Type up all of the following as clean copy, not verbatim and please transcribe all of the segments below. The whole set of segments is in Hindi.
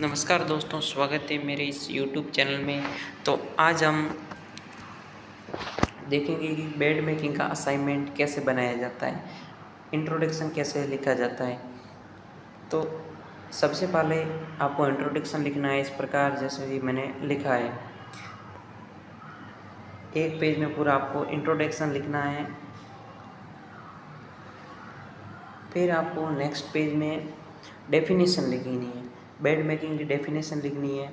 नमस्कार दोस्तों, स्वागत है मेरे इस YouTube चैनल में। तो आज हम देखेंगे कि बेड मेकिंग का असाइनमेंट कैसे बनाया जाता है, इंट्रोडक्शन कैसे लिखा जाता है। तो सबसे पहले आपको इंट्रोडक्शन लिखना है इस प्रकार जैसे कि मैंने लिखा है। एक पेज में पूरा आपको इंट्रोडक्शन लिखना है। फिर आपको नेक्स्ट पेज में डेफिनेशन लिखनी है, बेड मेकिंग की डेफिनेशन लिखनी है,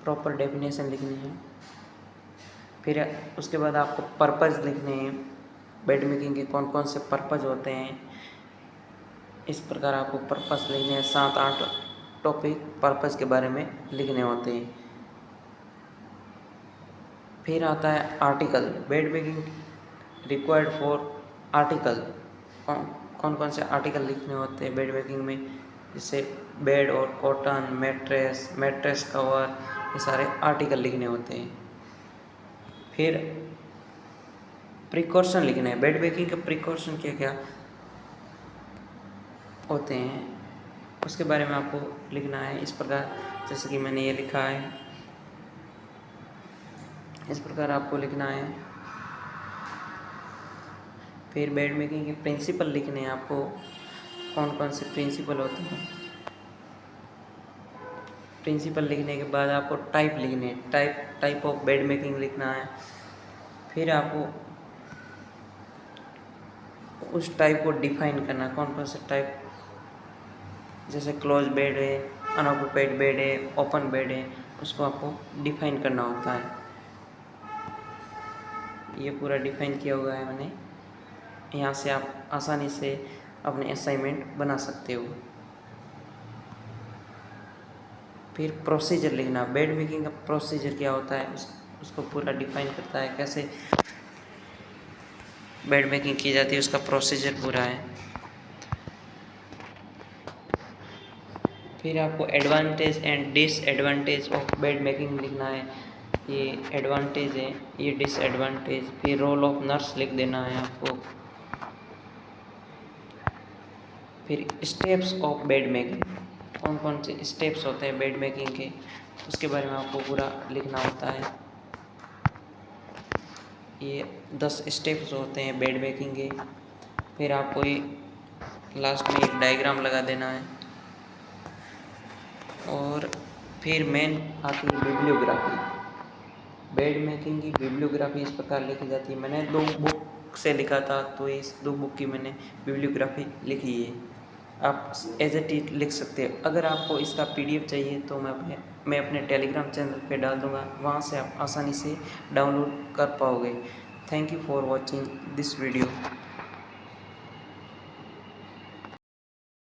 प्रॉपर डेफिनेशन लिखनी है। फिर उसके बाद आपको पर्पज़ लिखने हैं, बेड मेकिंग के कौन कौन से पर्पज़ होते हैं। इस प्रकार आपको पर्पज़ लिखने हैं, 7-8 टॉपिक पर्पज़ के बारे में लिखने होते हैं। फिर आता है article, bed making required for article. कौन कौन से आर्टिकल लिखने होते हैं बेड मेकिंग में, जैसे बेड और कॉटन, मैट्रेस कवर, ये सारे आर्टिकल लिखने होते हैं। फिर प्रिकॉशन लिखने हैं, बेड मेकिंग के प्रिकॉशन क्या क्या होते हैं उसके बारे में आपको लिखना है। इस प्रकार जैसे कि मैंने ये लिखा है, इस प्रकार आपको लिखना है। फिर बेड मेकिंग के प्रिंसिपल लिखने हैं आपको, कौन कौन से प्रिंसिपल होते हैं। प्रिंसिपल लिखने के बाद आपको टाइप लिखने हैं, टाइप ऑफ बेड मेकिंग लिखना है। फिर आपको उस टाइप को डिफाइन करना, कौन कौन से टाइप, जैसे क्लोज बेड है, अनऑक्यूपाइड बेड है, ओपन बेड है, उसको आपको डिफाइन करना होता है। ये पूरा डिफाइन किया हुआ है मैंने। यहाँ से आप आसानी से अपने असाइनमेंट बना सकते हो। फिर प्रोसीजर लिखना, बेड मेकिंग का प्रोसीजर क्या होता है उसको पूरा डिफाइन करता है, कैसे बेड मेकिंग की जाती है, उसका प्रोसीजर पूरा है। फिर आपको advantage and disadvantage of bed making लिखना है। ये एडवांटेज है, ये डिसएडवांटेज। फिर रोल ऑफ नर्स लिख देना है आपको। फिर स्टेप्स ऑफ बेड मेकिंग, कौन कौन से स्टेप्स होते हैं बेड मेकिंग के, उसके बारे में आपको पूरा लिखना होता है। ये 10 स्टेप्स होते हैं बेड मेकिंग के। फिर आपको ये लास्ट में एक डायग्राम लगा देना है। और फिर मेन आती है बिब्लियोग्राफी, बेड मेकिंग की बिब्लियोग्राफी इस प्रकार लिखी जाती है। मैंने 2 बुक से लिखा था, तो इस 2 बुक की मैंने बिब्लियोग्राफी लिखी है। आप एज इट इज लिख सकते हो। अगर आपको इसका PDF चाहिए तो मैं अपने टेलीग्राम चैनल पे डाल दूँगा, वहाँ से आप आसानी से डाउनलोड कर पाओगे। Thank you for watching this video.